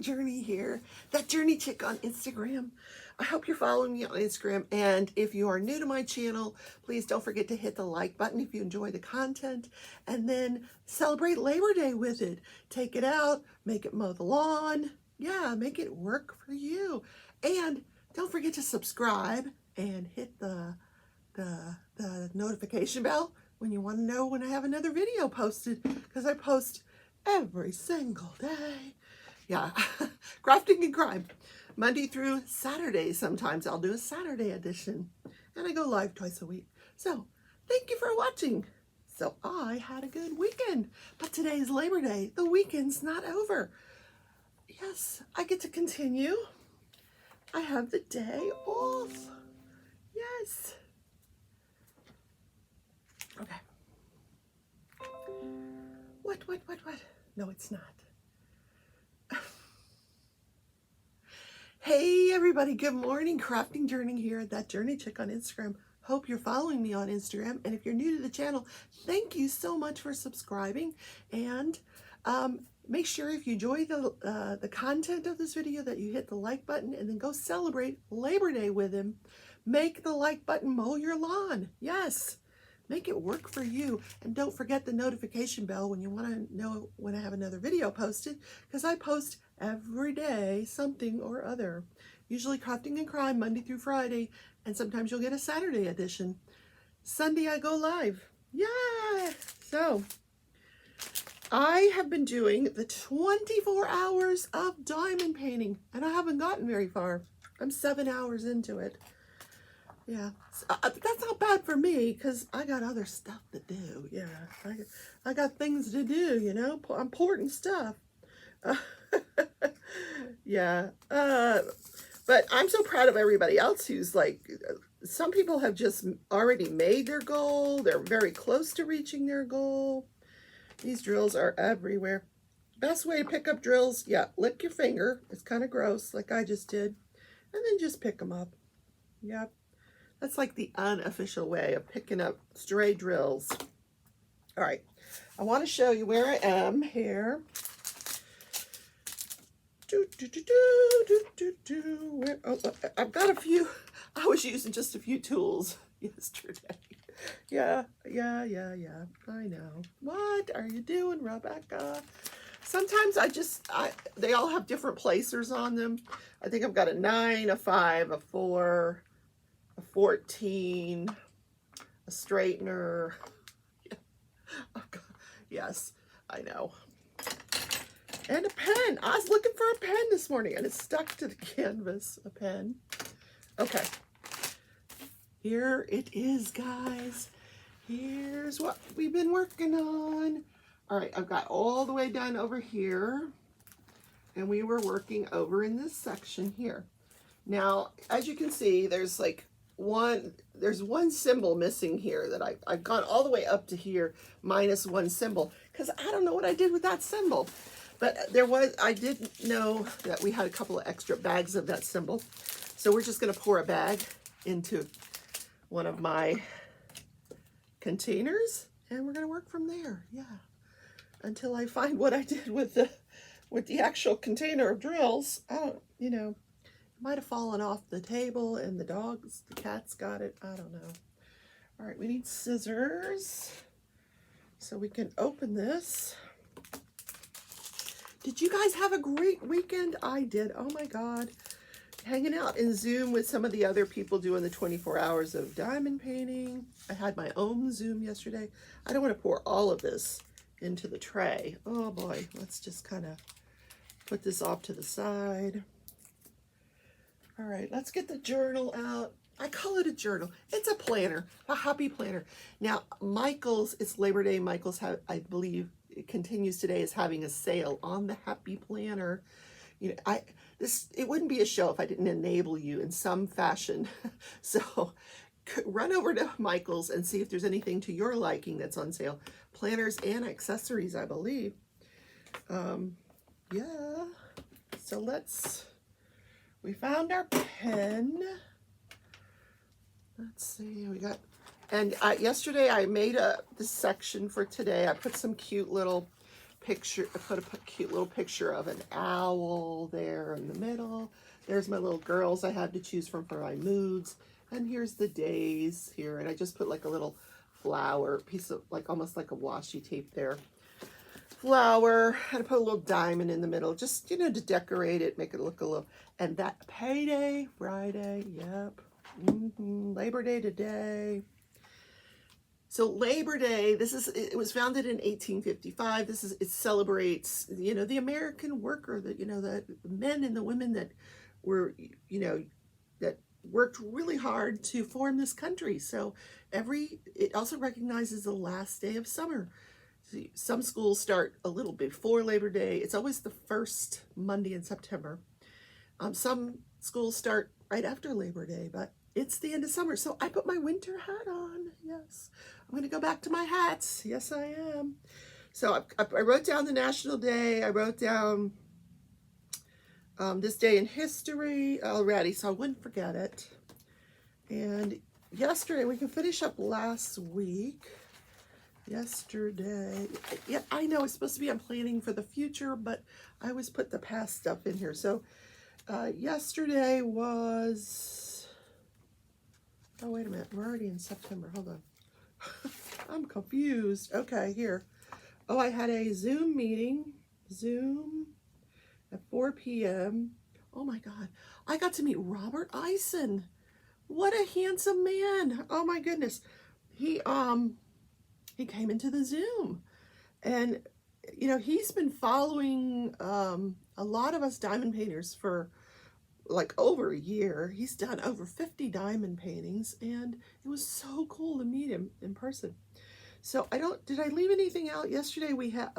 crafting journey here. That journey chick on Instagram. I hope you're following me on Instagram. And if you are new to my channel, please don't forget to hit the like button if you enjoy the content. And then celebrate Labor Day with it. Take it out, make it mow the lawn. Yeah, make it work for you. And don't forget to subscribe and hit the notification bell when you want to know when I have another video posted, because I post every single day. Yeah, crafting and crime, Monday through Saturday. Sometimes I'll do a Saturday edition, and I go live twice a week. So thank you for watching. So I had a good weekend, but today's Labor Day. The weekend's not over. Yes, I get to continue. I have the day off. Yes. Okay. What? No, it's not. Hey, everybody. Good morning. Crafting Journey here at That Journey Chick on Instagram. Hope you're following me on Instagram. And if you're new to the channel, thank you so much for subscribing. And make sure if you enjoy the content of this video that you hit the like button and then go celebrate Labor Day with him. Make the like button mow your lawn. Yes. Make it work for you. And don't forget the notification bell when you want to know when I have another video posted, because I post every day something or other. Usually crafting and crime Monday through Friday, and sometimes you'll get a Saturday edition. Sunday I go live. Yeah! So I have been doing the 24 hours of diamond painting, and I haven't gotten very far. I'm 7 hours into it. Yeah, that's not bad for me, because I got other stuff to do. Yeah, I got things to do, you know, important stuff. Yeah, but I'm so proud of everybody else who's like, some people have just already made their goal. They're very close to reaching their goal. These drills are everywhere. Best way to pick up drills, yeah, lick your finger. It's kind of gross, like I just did. And then just pick them up. Yep. That's like the unofficial way of picking up stray drills. All right, I want to show you where I am here. I've got a few. I was using just a few tools yesterday. Yeah. I know. What are you doing, Rebecca? Sometimes they all have different placers on them. I think I've got a 9, a 5, a 4, a 14, a straightener. Yeah. Oh, God. Yes, I know. And a pen. I was looking for a pen this morning, and it's stuck to the canvas, a pen. Okay. Here it is, guys. Here's what we've been working on. All right, I've got all the way done over here, and we were working over in this section here. Now, as you can see, there's like there's one symbol missing here that I've gone all the way up to here minus one symbol, because I don't know what I did with that symbol. But I didn't know that we had a couple of extra bags of that symbol. So we're just going to pour a bag into one of my containers, and we're going to work from there. Yeah. Until I find what I did with the actual container of drills. I don't, you know, it might have fallen off the table and the cats got it. I don't know. All right, we need scissors so we can open this. Did you guys have a great weekend? I did. Oh my God. Hanging out in Zoom with some of the other people doing the 24 hours of diamond painting. I had my own Zoom yesterday. I don't want to pour all of this into the tray. Oh boy. Let's just kind of put this off to the side. All right. Let's get the journal out. I call it a journal. It's a planner, a happy planner. Now, Michael's, it's Labor Day. Michael's, I believe, it continues today, is having a sale on the Happy Planner. You know, it wouldn't be a show if I didn't enable you in some fashion. So run over to Michael's and see if there's anything to your liking that's on sale. Planners and accessories, I believe. Yeah. So we found our pen. Let's see, and yesterday I made this section for today. I put some cute little picture, I put a cute little picture of an owl there in the middle. There's my little girls I had to choose from for my moods. And here's the days here. And I just put like a little flower, piece of like almost like a washi tape there. Flower, and I put a little diamond in the middle, just, you know, to decorate it, make it look a little, and that payday, Friday, yep, Labor Day today. So Labor Day, it was founded in 1855. It celebrates, you know, the American worker, that, you know, the men and the women that were, you know, that worked really hard to form this country. So it also recognizes the last day of summer. Some schools start a little before Labor Day. It's always the first Monday in September. Some schools start right after Labor Day, but it's the end of summer. So I put my winter hat on. Yes, I'm going to go back to my hats. Yes, I am. So I wrote down the National Day. I wrote down this day in history already, so I wouldn't forget it. And yesterday, we can finish up last week. Yesterday, yeah, I know it's supposed to be I'm planning for the future, but I always put the past stuff in here. So yesterday was, oh, wait a minute, we're already in September, hold on. I'm confused. Okay, here. Oh, I had a Zoom meeting, at 4 p.m. Oh my God, I got to meet Robert Eisen. What a handsome man. Oh my goodness. He came into the Zoom, and you know, he's been following a lot of us diamond painters for like over a year. He's done over 50 diamond paintings, and it was so cool to meet him in person. So did I leave anything out yesterday?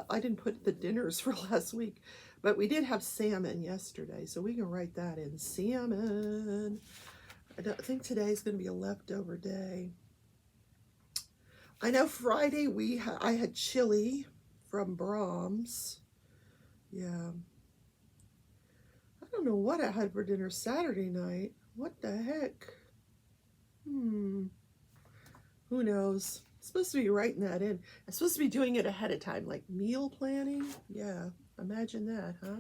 I didn't put the dinners for last week, but we did have salmon yesterday, so we can write that in, salmon. I don't think today's going to be a leftover day. I know Friday I had chili from Brahms. Yeah. I don't know what I had for dinner Saturday night. What the heck? Who knows? I'm supposed to be writing that in. I'm supposed to be doing it ahead of time, like meal planning. Yeah, imagine that, huh?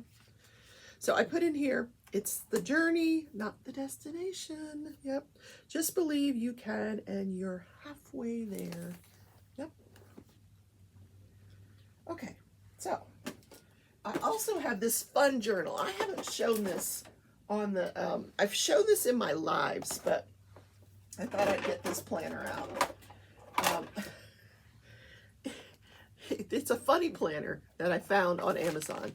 So I put in here, it's the journey, not the destination. Yep. Just believe you can, and you're halfway there. Yep. Okay, so I also have this fun journal. I haven't shown this on the, I've shown this in my lives, but I thought I'd get this planner out. It's a funny planner that I found on Amazon.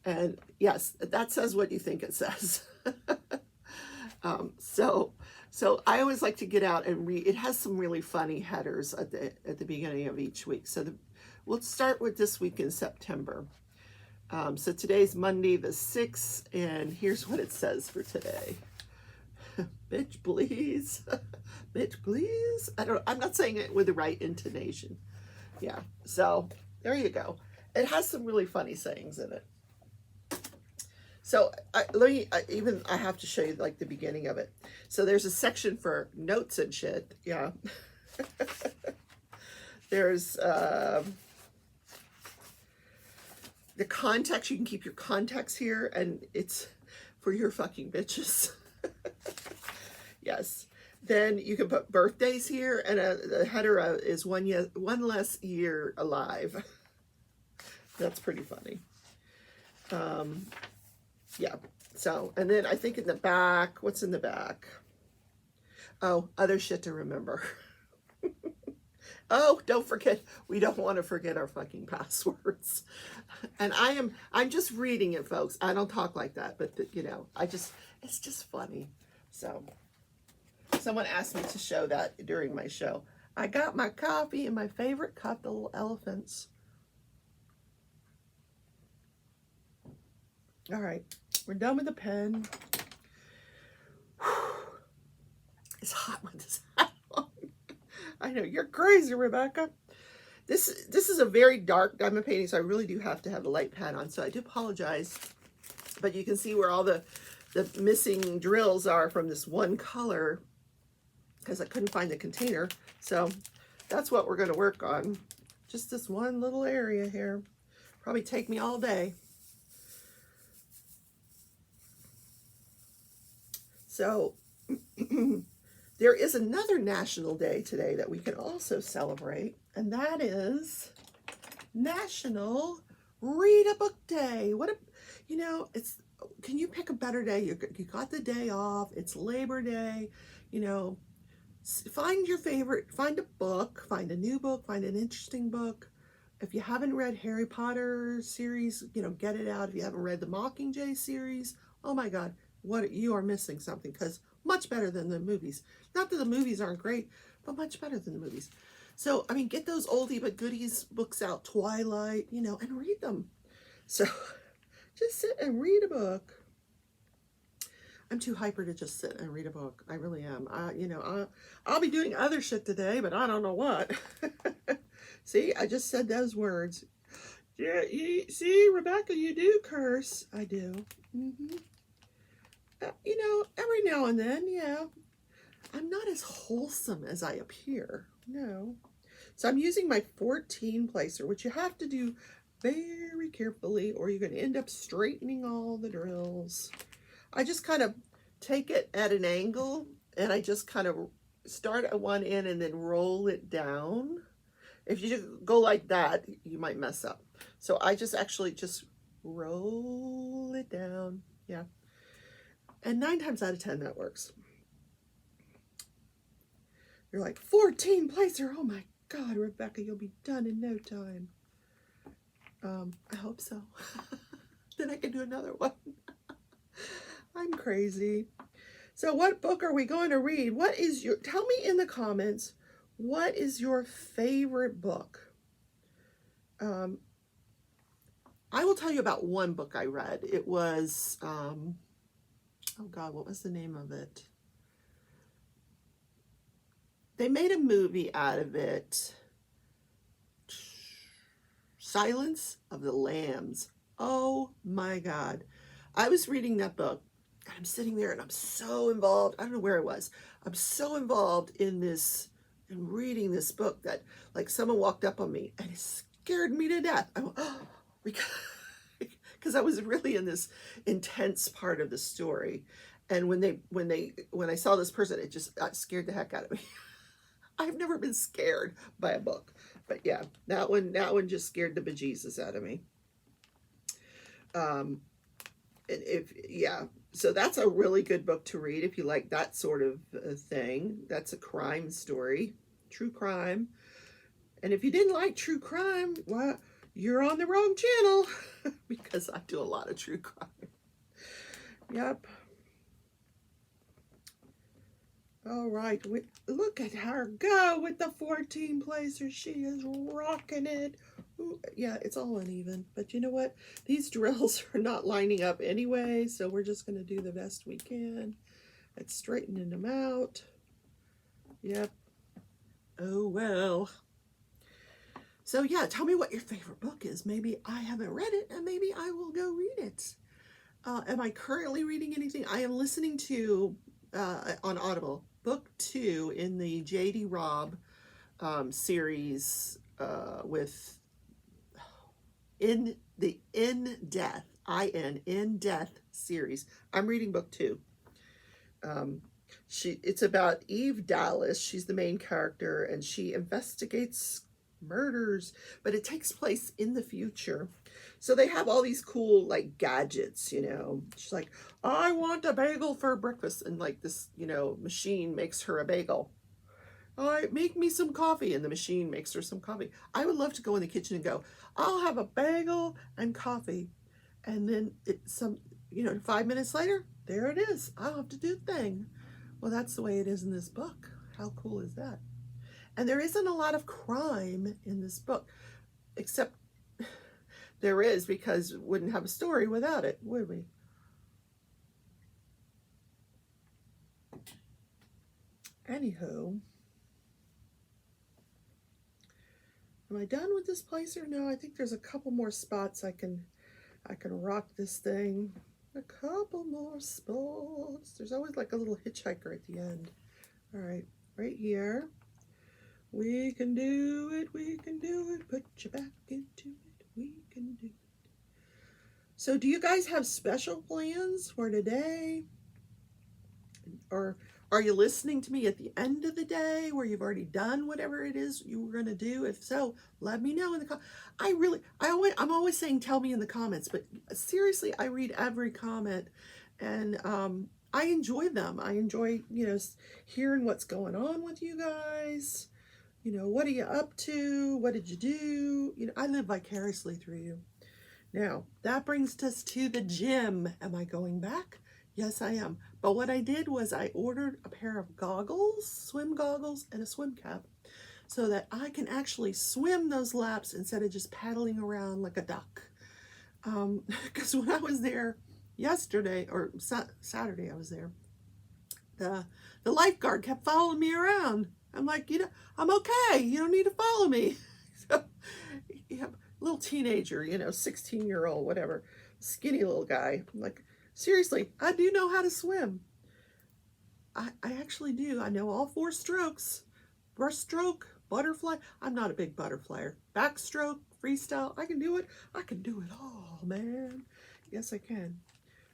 And yes, that says what you think it says. So I always like to get out and read. It has some really funny headers at the beginning of each week. So we'll start with this week in September. So today's Monday the 6th, and here's what it says for today. Bitch, please. Bitch, please. I'm not saying it with the right intonation. Yeah, so there you go. It has some really funny sayings in it. So I have to show you like the beginning of it. So there's a section for notes and shit. Yeah. There's the contacts. You can keep your contacts here, and it's for your fucking bitches. Yes. Then you can put birthdays here, and the header is one less year alive. That's pretty funny. Yeah. So, and then I think in the back, what's in the back? Oh, other shit to remember. Oh, don't forget, we don't want to forget our fucking passwords. And I'm just reading it, folks. I don't talk like that, but you know, it's just funny. So someone asked me to show that during my show. I got my coffee and my favorite cup, the little elephants. All right, we're done with the pen. Whew. It's hot with this hat on. I know, you're crazy, Rebecca. This is a very dark diamond painting, so I really do have to have a light pad on, so I do apologize. But you can see where all the missing drills are from this one color, because I couldn't find the container. So that's what we're going to work on. Just this one little area here. Probably take me all day. So there is another national day today that we can also celebrate, and that is National Read a Book Day. What a, you know, it's, can you pick a better day? You got the day off. It's Labor Day. You know, find your favorite, find a book, find a new book, find an interesting book. If you haven't read Harry Potter series, you know, get it out. If you haven't read the Mockingjay series, oh my God, what, you are missing something, because much better than the movies. Not that the movies aren't great, but much better than the movies. So, I mean, get those oldie but goodies books out, Twilight, you know, and read them. So just sit and read a book. I'm too hyper to just sit and read a book. I really am. You know, I'll be doing other shit today, but I don't know what. See, I just said those words. Yeah, see, Rebecca, you do curse. I do. You know, every now and then, yeah. I'm not as wholesome as I appear. No. So I'm using my 14 placer, which you have to do very carefully, or you're going to end up straightening all the drills. I just kind of take it at an angle, and I just kind of start at one end and then roll it down. If you go like that, you might mess up. So I just actually just roll it down. Yeah. And 9 times out of 10, that works. You're like, 14 placer. Oh my God, Rebecca, you'll be done in no time. I hope so. Then I can do another one. I'm crazy. So what book are we going to read? What is your, tell me in the comments, what is your favorite book? I will tell you about one book I read. It was, oh God, what was the name of it? They made a movie out of it. Silence of the Lambs. Oh my God. I was reading that book, and I'm sitting there and I'm so involved. I don't know where I was. I'm so involved in this, in reading this book, that like someone walked up on me and it scared me to death. I went, oh, because I was really in this intense part of the story. And when I saw this person, it just scared the heck out of me. I've never been scared by a book, but yeah, that one just scared the bejesus out of me. So that's a really good book to read if you like that sort of thing. That's a crime story, true crime. And if you didn't like true crime, well, you're on the wrong channel, because I do a lot of true crime. Yep. All right, look at her go with the 14 placer. She is rocking it. Ooh, yeah, it's all uneven, but you know what? These drills are not lining up anyway, so we're just going to do the best we can at straightening them out. Yep. Oh, well. So yeah, tell me what your favorite book is. Maybe I haven't read it, and maybe I will go read it. Am I currently reading anything? I am listening to, on Audible, book 2 in the J.D. Robb series with In Death series. I'm reading book 2. It's about Eve Dallas. She's the main character, and she investigates murders, but it takes place in the future. So they have all these cool like gadgets, you know. She's like, I want a bagel for breakfast, and like this, you know, machine makes her a bagel. All right, make me some coffee, and the machine makes her some coffee. I would love to go in the kitchen and go, I'll have a bagel and coffee, and then 5 minutes later, there it is. I don't have to do a thing. Well, that's the way it is in this book. How cool is that? And there isn't a lot of crime in this book, except there is, because we wouldn't have a story without it, would we? Anywho, am I done with this placer? No, I think there's a couple more spots I can rock this thing. A couple more spots. There's always like a little hitchhiker at the end. All right, right here. We can do it, we can do it. Put your back into it, we can do So do you guys have special plans for today? Or are you listening to me at the end of the day where you've already done whatever it is you were going to do? If so, let me know in the I'm always saying tell me in the comments, but seriously, I read every comment, and I enjoy them. I enjoy, hearing what's going on with you guys. What are you up to? What did you do? I live vicariously through you. Now, that brings us to the gym. Am I going back? Yes, I am. But what I did was I ordered a pair of goggles, swim goggles, and a swim cap so that I can actually swim those laps instead of just paddling around like a duck. Because when I was there yesterday, or Saturday I was there, the lifeguard kept following me around. I'm like, I'm okay. You don't need to follow me. So, yeah, little teenager, 16-year-old, whatever, skinny little guy. I'm like, seriously, I do know how to swim. I actually do. I know all 4 strokes. Breaststroke, butterfly. I'm not a big butterflyer. Backstroke, freestyle. I can do it. I can do it all, man. Yes, I can.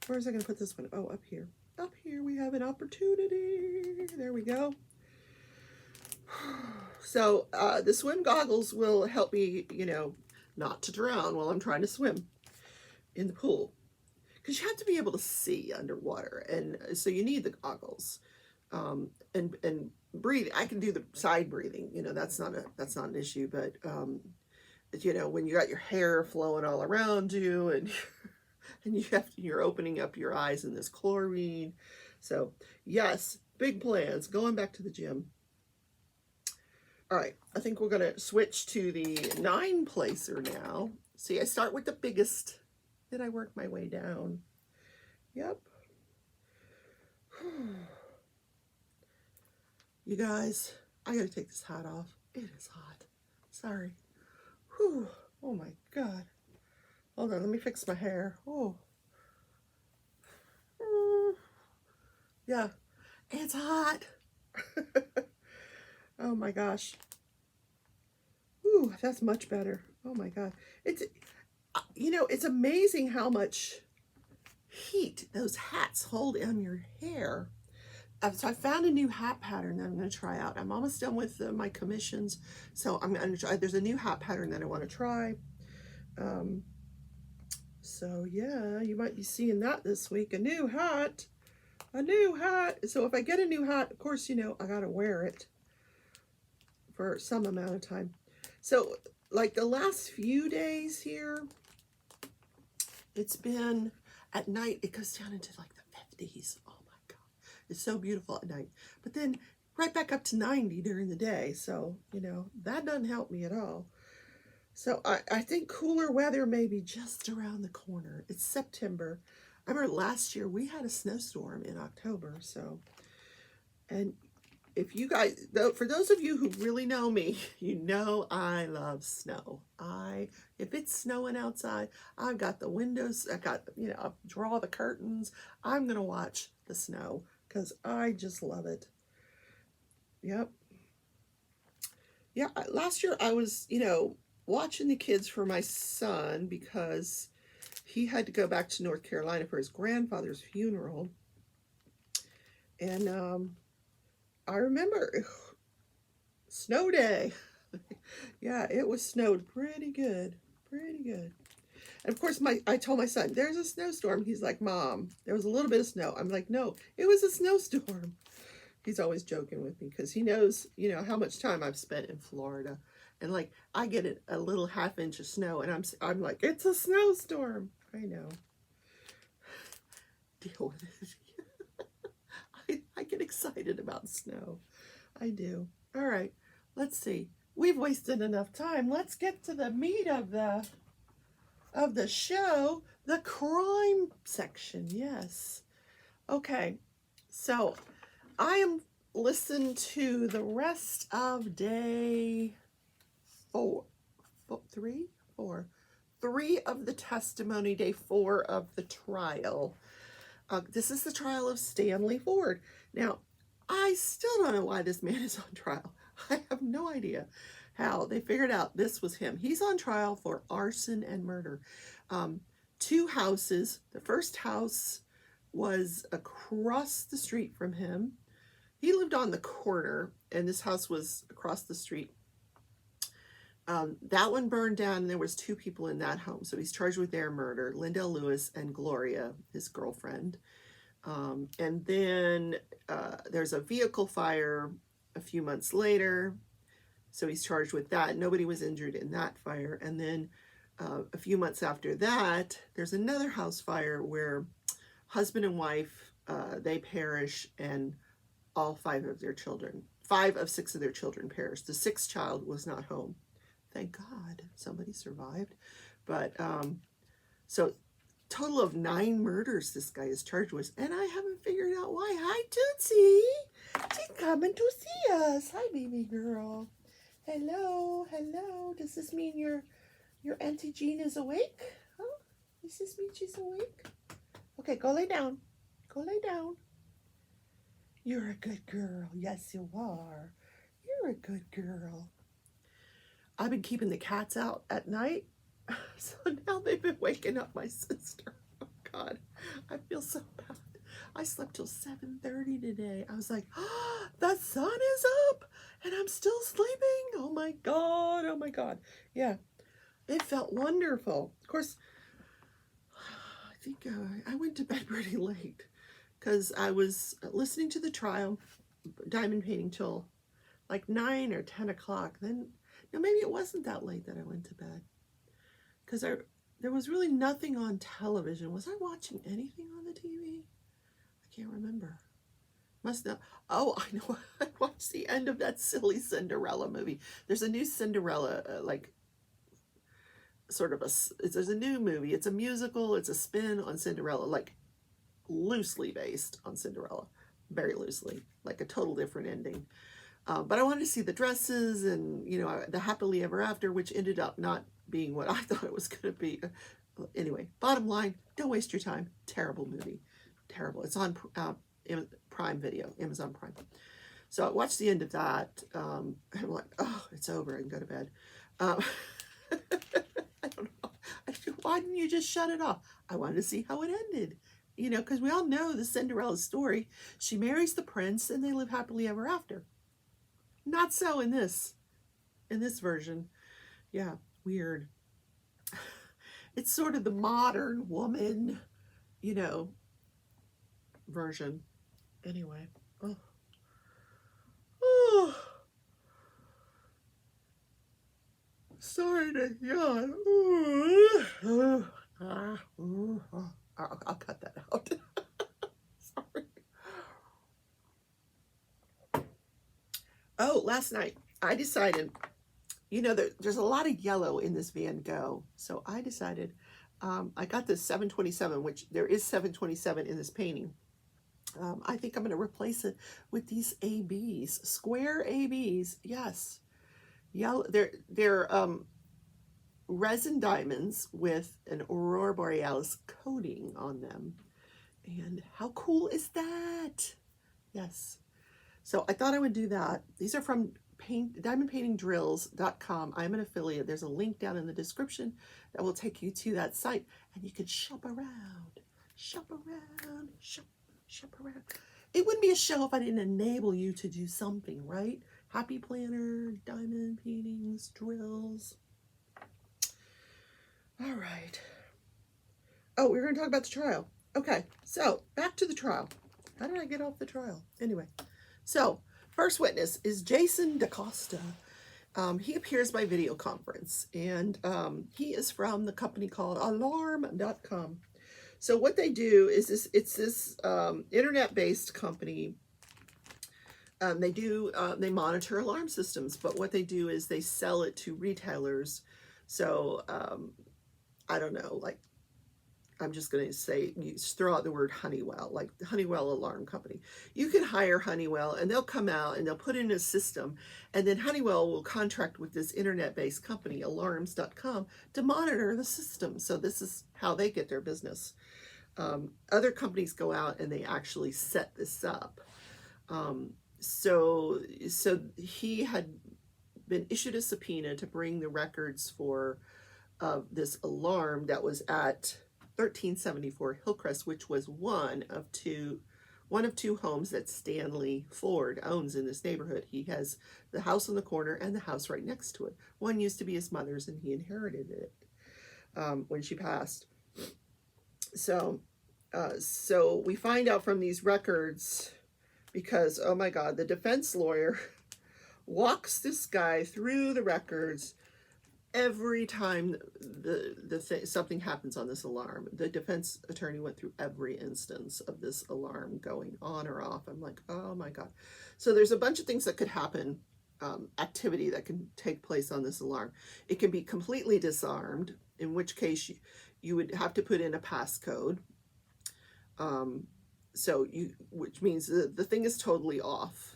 Where is I going to put this one? Oh, up here. Up here we have an opportunity. There we go. So the swim goggles will help me, not to drown while I'm trying to swim in the pool. Because you have to be able to see underwater. And so you need the goggles. And breathing. I can do the side breathing. That's not an issue. But, when you got your hair flowing all around you and you're opening up your eyes in this chlorine. So, yes, big plans. Going back to the gym. All right, I think we're going to switch to the 9-placer now. See, I start with the biggest, then I work my way down. Yep. You guys, I got to take this hat off. It is hot. Sorry. Whew. Oh my God. Hold on, let me fix my hair. Oh. Yeah, it's hot. Oh my gosh. Ooh, that's much better. Oh my God. It's amazing how much heat those hats hold on your hair. So I found a new hat pattern that I'm going to try out. I'm almost done with my commissions. So I'm going to try, there's a new hat pattern that I want to try. So yeah, you might be seeing that this week. A new hat. So if I get a new hat, of course, I got to wear it for some amount of time. So like the last few days here, it's been at night, it goes down into like the 50s. Oh my God. It's so beautiful at night. But then right back up to 90 during the day. So, that doesn't help me at all. So I think cooler weather may be just around the corner. It's September. I remember last year we had a snowstorm in October. So, and if you guys, for those of you who really know me, I love snow. If it's snowing outside, I've got the windows, I'll draw the curtains. I'm going to watch the snow because I just love it. Yep. Yeah, last year I was, watching the kids for my son because he had to go back to North Carolina for his grandfather's funeral. And I remember snow day. Yeah, it was snowed pretty good. And of course, I told my son, there's a snowstorm. He's like, Mom, there was a little bit of snow. I'm like, no, it was a snowstorm. He's always joking with me because he knows, how much time I've spent in Florida. And like, I get a little ½ inch of snow and I'm like, it's a snowstorm. I know. Deal with it. I get excited about snow. I do. All right, let's see. We've wasted enough time. Let's get to the meat of the show, the crime section. Yes. Okay. So I am listening to the rest of day 3 of the testimony, day 4 of the trial. This is the trial of Stanley Ford. Now, I still don't know why this man is on trial. I have no idea how they figured out this was him. He's on trial for arson and murder. 2 houses. The first house was across the street from him. He lived on the corner, and this house was across the street. That one burned down, and there was 2 people in that home. So he's charged with their murder, Lindell Lewis and Gloria, his girlfriend. And then there's a vehicle fire a few months later. So he's charged with that. Nobody was injured in that fire. And then a few months after that, there's another house fire where husband and wife, they perish, and all 5 of their children, 5 of 6 of their children perished. The 6th child was not home. Thank God somebody survived. But so total of 9 murders this guy is charged with, and I haven't figured out why. Hi, Tootsie. She's coming to see us. Hi, baby girl. Hello, hello. Does this mean your Auntie Jean is awake? Huh? Does this mean she's awake? Okay, go lay down. Go lay down. You're a good girl. Yes, you are. You're a good girl. I've been keeping the cats out at night, so now they've been waking up my sister. Oh, God. I feel so bad. I slept till 7:30 today. I was like, oh, the sun is up, and I'm still sleeping. Oh, my God. Oh, my God. Yeah. It felt wonderful. Of course, I think I went to bed pretty late because I was listening to the trial, diamond painting, till like 9 or 10 o'clock. Then, no, maybe it wasn't that late that I went to bed because there was really nothing on television. Was I watching anything on the TV? I can't remember. Must not. Oh, I know. I watched the end of that silly Cinderella movie. There's a new Cinderella, there's a new movie. It's a musical. It's a spin on Cinderella, like loosely based on Cinderella, very loosely, like a total different ending. But I wanted to see the dresses and, the happily ever after, which ended up not being what I thought it was going to be. Anyway, bottom line, don't waste your time. Terrible movie. Terrible. It's on Prime Video, Amazon Prime. So I watched the end of that. I'm like, oh, it's over. I can go to bed. I don't know. Why didn't you just shut it off? I wanted to see how it ended. Because we all know the Cinderella story. She marries the prince and they live happily ever after. Not so in this version. Yeah, weird. It's sort of the modern woman, version. Anyway. Oh. Sorry to yawn. I'll cut that out. Sorry. Oh, last night I decided, there's a lot of yellow in this Van Gogh. So I decided, I got this 727, which there is 727 in this painting. I think I'm going to replace it with these ABs, square ABs. Yes. Yellow. They're resin diamonds with an Aurora Borealis coating on them. And how cool is that? Yes. So I thought I would do that. These are from diamondpaintingdrills.com. I'm an affiliate. There's a link down in the description that will take you to that site, and you can shop around. Shop around. Shop around. It wouldn't be a show if I didn't enable you to do something, right? Happy planner, diamond paintings, drills. All right. Oh, we're going to talk about the trial. Okay, so back to the trial. How did I get off the trial? Anyway, so first witness is Jason DaCosta. He appears by video conference, and he is from the company called alarm.com. So what they do is it's this internet-based company. They monitor alarm systems, but what they do is they sell it to retailers. So I don't know, like, I'm just going to say, you throw out the word Honeywell, like the Honeywell Alarm Company. You can hire Honeywell, and they'll come out and they'll put in a system, and then Honeywell will contract with this internet-based company, alarms.com, to monitor the system. So this is how they get their business. Other companies go out and they actually set this up. So he had been issued a subpoena to bring the records for this alarm that was at 1374 Hillcrest, which was one of two homes that Stanley Ford owns in this neighborhood. He has the house on the corner and the house right next to it. One used to be his mother's, and he inherited it when she passed. So we find out from these records, because, oh my God, the defense lawyer walks this guy through the records every time something happens on this alarm. The defense attorney went through every instance of this alarm going on or off. I'm like, oh my God. So there's a bunch of things that could happen, activity that can take place on this alarm. It can be completely disarmed, in which case you would have to put in a passcode. Which means the thing is totally off.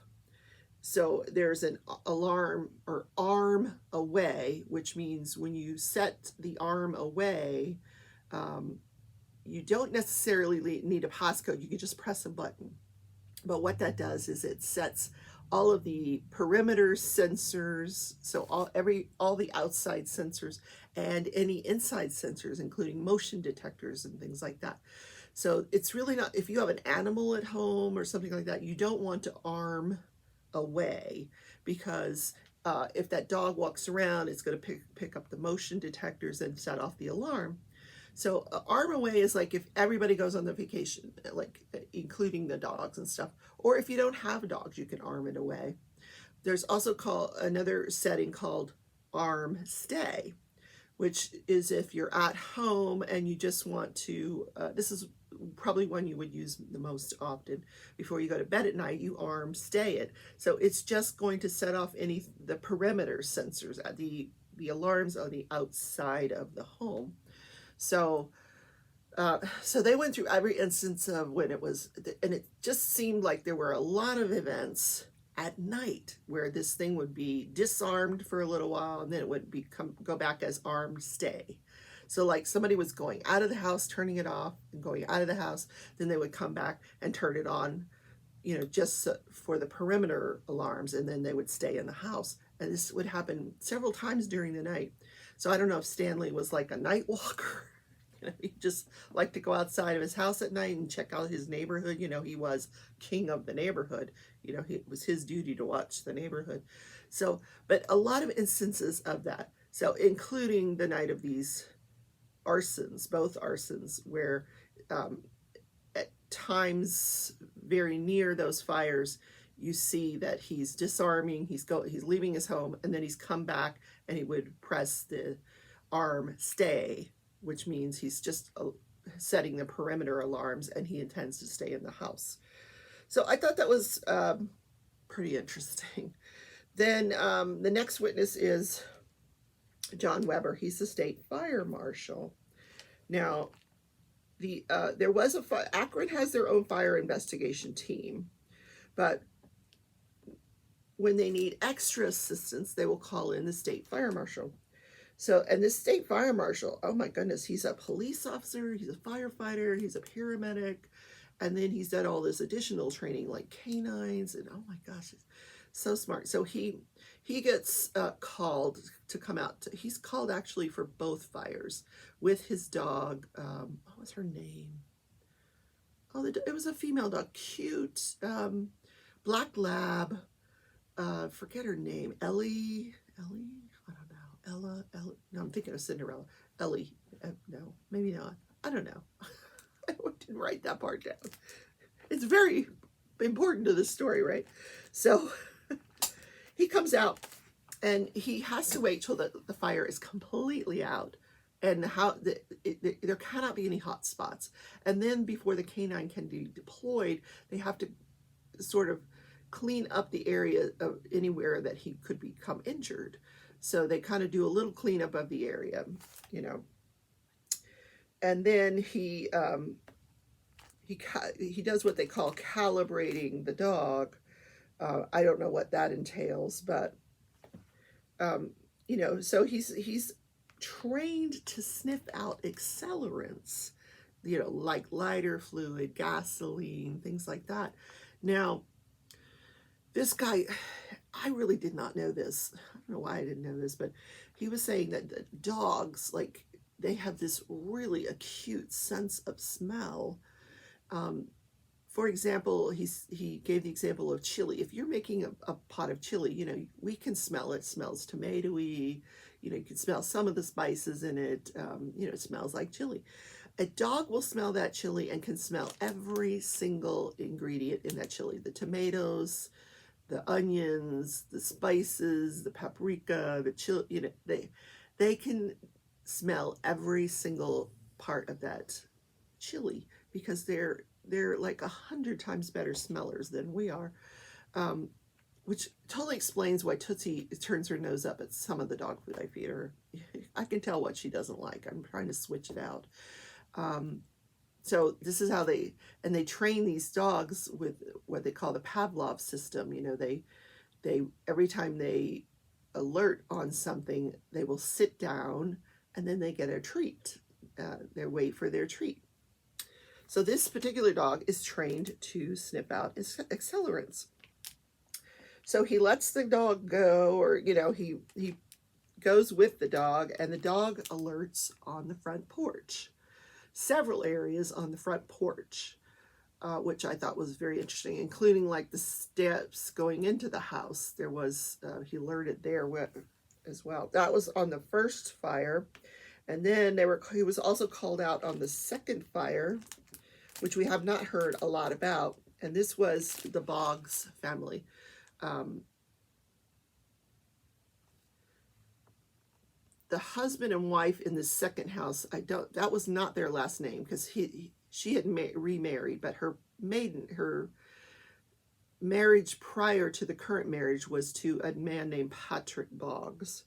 So there's an alarm or arm away, which means when you set the arm away, you don't necessarily need a passcode. You can just press a button. But what that does is it sets all of the perimeter sensors, so all the outside sensors and any inside sensors, including motion detectors and things like that. So it's really not, if you have an animal at home or something like that, you don't want to arm away, because if that dog walks around, it's going to pick up the motion detectors and set off the alarm. So arm away is like if everybody goes on the vacation, like including the dogs and stuff, or if you don't have dogs, you can arm it away. There's also another setting called arm stay, which is if you're at home and you just want to, this is probably one you would use the most often. Before you go to bed at night, you arm stay it. So it's just going to set off the perimeter sensors, the alarms on the outside of the home. So they went through every instance of when it was, and it just seemed like there were a lot of events at night where this thing would be disarmed for a little while, and then it would go back as arm stay. So like somebody was going out of the house, turning it off, and going out of the house, then they would come back and turn it on, just for the perimeter alarms, and then they would stay in the house. And this would happen several times during the night. So I don't know if Stanley was like a night walker. He just liked to go outside of his house at night and check out his neighborhood. He was king of the neighborhood. It was his duty to watch the neighborhood. So, but a lot of instances of that. So including the night of these arsons, both arsons, where at times very near those fires, you see that he's disarming, he's leaving his home, and then he's come back and he would press the arm stay, which means he's just setting the perimeter alarms and he intends to stay in the house. So I thought that was pretty interesting. Then the next witness is John Weber. He's the state fire marshal. Now, there was Akron has their own fire investigation team, but when they need extra assistance, they will call in the state fire marshal. So, and this state fire marshal, oh my goodness, he's a police officer, he's a firefighter, he's a paramedic, and then he's done all this additional training like canines, and oh my gosh, so smart. So he gets called to come out. He's called actually for both fires with his dog. What was her name? Oh, it was a female dog, cute, black lab. Forget her name. Ellie. I don't know. Ella. No, I'm thinking of Cinderella. Ellie. No, maybe not. I don't know. I didn't write that part down. It's very important to the story, right? So he comes out and he has to wait till the fire is completely out, and there cannot be any hot spots. And then before the canine can be deployed, they have to sort of clean up the area of anywhere that he could become injured. So they kind of do a little cleanup of the area, and then he does what they call calibrating the dog. I don't know what that entails, but so he's trained to sniff out accelerants, like lighter fluid, gasoline, things like that. Now, this guy, I really did not know this. I don't know why I didn't know this, but he was saying that the dogs, like they have this really acute sense of smell. For example, he gave the example of chili. If you're making a pot of chili, you know, we can smell it. It smells tomatoey. You know, you can smell some of the spices in it. You know, it smells like chili. A dog will smell that chili and can smell every single ingredient in that chili. The tomatoes, the onions, the spices, the paprika, the chili, you know, they can smell every single part of that chili because they're like 100 times better smellers than we are, which totally explains why Tootsie turns her nose up at some of the dog food I feed her. I can tell what she doesn't like. I'm trying to switch it out. So this is how they train these dogs with what they call the Pavlov system. You know, they every time they alert on something, they will sit down and then they get a treat. They wait for their treat. So this particular dog is trained to sniff out accelerants. So he lets the dog go, or, you know, he goes with the dog, and the dog alerts on the front porch. Several areas on the front porch, which I thought was very interesting, including like the steps going into the house. There was, he alerted there as well. That was on the first fire. And then he was also called out on the second fire, which we have not heard a lot about. And this was the Boggs family. The husband and wife in the second house, that was not their last name, because she had remarried, but her marriage prior to the current marriage was to a man named Patrick Boggs.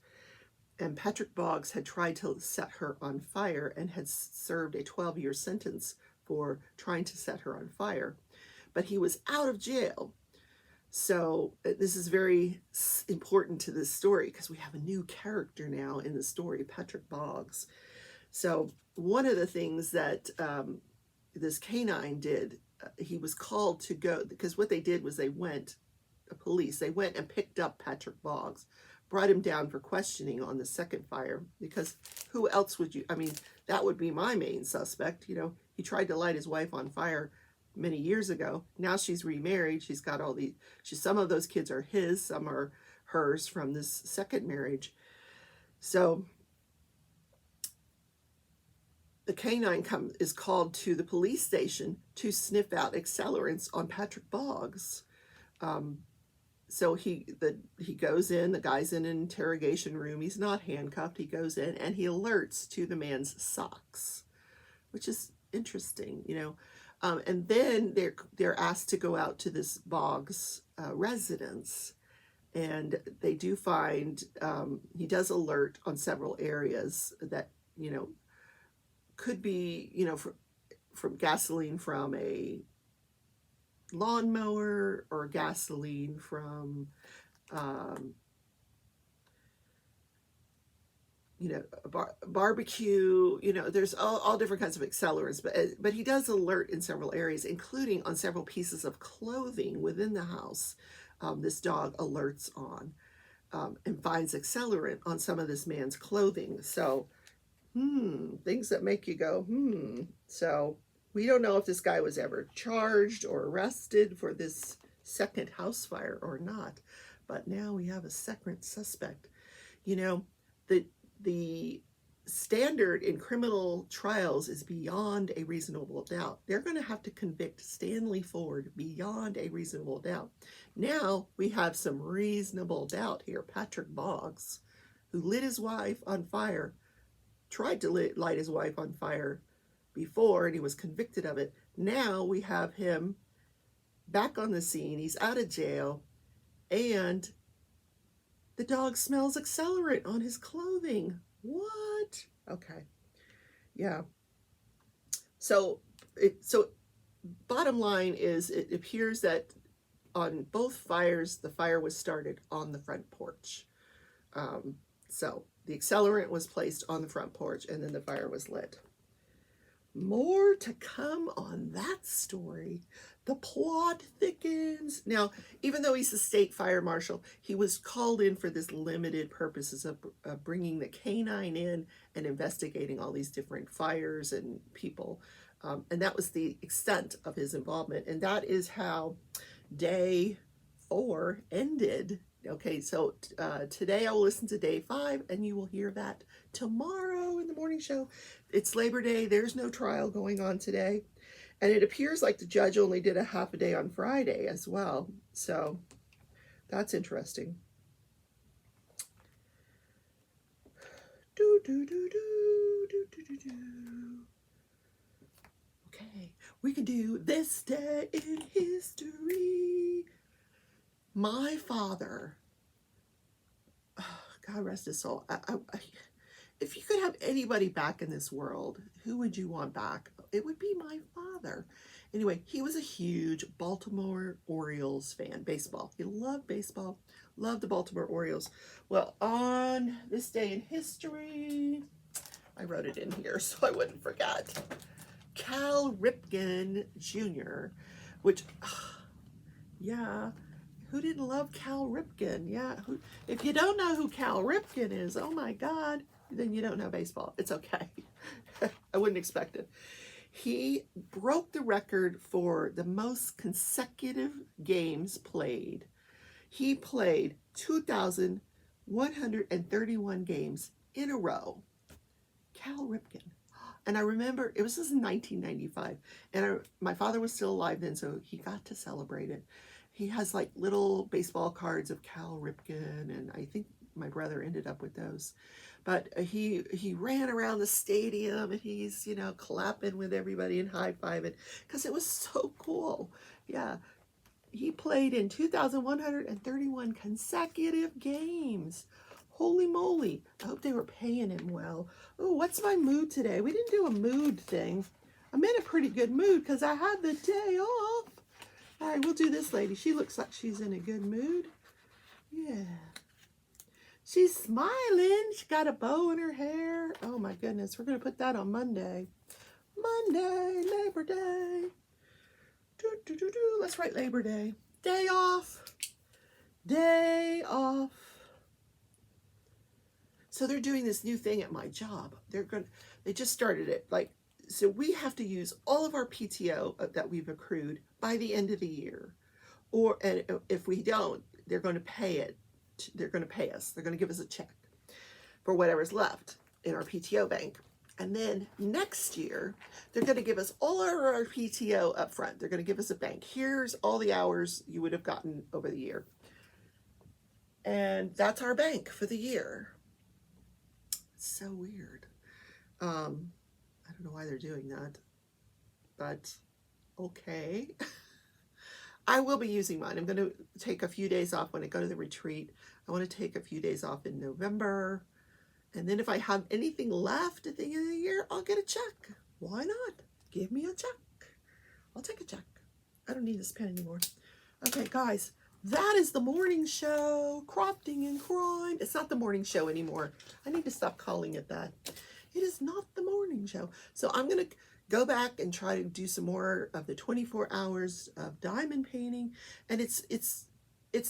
And Patrick Boggs had tried to set her on fire and had served a 12-year sentence for trying to set her on fire. But he was out of jail. So this is very important to this story because we have a new character now in the story, Patrick Boggs. So one of the things that this canine did, he was called to go, because what they did was the police went and picked up Patrick Boggs, brought him down for questioning on the second fire, because who else would you, I mean, that would be my main suspect. You know, he tried to light his wife on fire many years ago. Now she's remarried. She's got some of those kids are his, some are hers from this second marriage. So the canine is called to the police station to sniff out accelerants on Patrick Boggs. So he goes in, the guy's in an interrogation room. He's not handcuffed. He goes in and he alerts to the man's socks, which is interesting, you know. And then they're asked to go out to this Boggs residence, and they do find, he does alert on several areas that, you know, could be, you know, from gasoline from a lawnmower, or gasoline from, you know, barbecue. You know, there's all different kinds of accelerants, but he does alert in several areas, including on several pieces of clothing within the house. This dog alerts on, and finds accelerant on some of this man's clothing. So, things that make you go, So we don't know if this guy was ever charged or arrested for this second house fire or not, but now we have a second suspect. You know, the standard in criminal trials is beyond a reasonable doubt. They're going to have to convict Stanley Ford beyond a reasonable doubt. Now we have some reasonable doubt here. Patrick Boggs, who lit his wife on fire, tried to light his wife on fire before, and he was convicted of it. Now we have him back on the scene. He's out of jail, and the dog smells accelerant on his clothing. What? Okay. Yeah. So bottom line is, it appears that on both fires, the fire was started on the front porch. So the accelerant was placed on the front porch, and then the fire was lit. more to come on that story. The plot thickens. Now, even though he's the state fire marshal, he was called in for this limited purposes of bringing the canine in and investigating all these different fires and people. And that was the extent of his involvement. And that is how day 4 ended. Okay, so today I will listen to day 5, and you will hear that tomorrow in the morning show. It's Labor Day. There's no trial going on today. And it appears like the judge only did a half a day on Friday as well. So that's interesting. Okay, we can do this day in history. My father, God rest his soul, if you could have anybody back in this world, who would you want back? It would be my father. Anyway, he was a huge Baltimore Orioles fan, baseball. He loved baseball, loved the Baltimore Orioles. Well, on this day in history, I wrote it in here so I wouldn't forget. Cal Ripken Jr., which, yeah, who didn't love Cal Ripken? Yeah, if you don't know who Cal Ripken is, oh my God, then you don't know baseball. It's okay. I wouldn't expect it. He broke the record for the most consecutive games played. He played 2,131 games in a row. Cal Ripken. And I remember, it was just in 1995, and my father was still alive then, so he got to celebrate it. He has like little baseball cards of Cal Ripken, and I think my brother ended up with those. But he ran around the stadium, and he's, clapping with everybody and high-fiving, because it was so cool. Yeah, he played in 2,131 consecutive games. Holy moly. I hope they were paying him well. Oh, what's my mood today? We didn't do a mood thing. I'm in a pretty good mood because I had the day off. All right, we'll do this lady. She looks like she's in a good mood. Yeah. She's smiling. She got a bow in her hair. Oh, my goodness. We're going to put that on Monday. Monday, Labor Day. Let's write Labor Day. Day off. Day off. So they're doing this new thing at my job. They just started it. So we have to use all of our PTO that we've accrued by the end of the year. And if we don't, they're going to pay it. They're going to pay us. They're going to give us a check for whatever's left in our PTO bank. And then next year, they're going to give us all our PTO up front. They're going to give us a bank. Here's all the hours you would have gotten over the year. And that's our bank for the year. So weird. I don't know why they're doing that, but okay. I will be using mine. I'm going to take a few days off when I go to the retreat. I want to take a few days off in November. And then if I have anything left at the end of the year, I'll get a check. Why not? Give me a check. I'll take a check. I don't need this pen anymore. Okay, guys. That is the morning show, Crofting and Crime. It's not the morning show anymore. I need to stop calling it that. It is not the morning show. So I'm going to go back and try to do some more of the 24 hours of diamond painting. And it's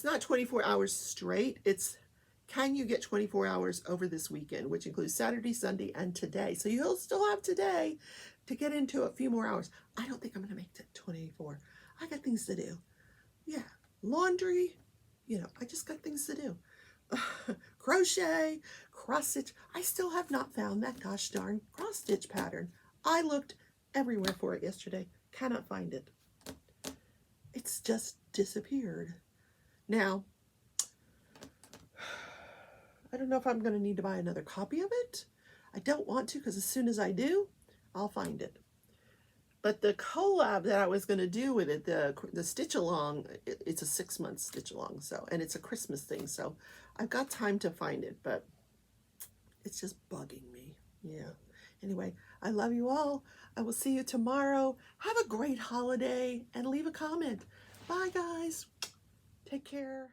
not 24 hours straight. It's, can you get 24 hours over this weekend, which includes Saturday, Sunday, and today. So you'll still have today to get into a few more hours. I don't think I'm going to make it 24. I got things to do. Yeah. Laundry, I just got things to do. Crochet, cross stitch. I still have not found that gosh darn cross stitch pattern. I looked everywhere for it yesterday. Cannot find it. It's just disappeared. Now, I don't know if I'm going to need to buy another copy of it. I don't want to, because as soon as I do, I'll find it. But the collab that I was going to do with it, the stitch along, it's a 6-month stitch along, and it's a Christmas thing, so I've got time to find it, but it's just bugging me. Yeah. Anyway, I love you all. I will see you tomorrow. Have a great holiday and leave a comment. Bye, guys. Take care.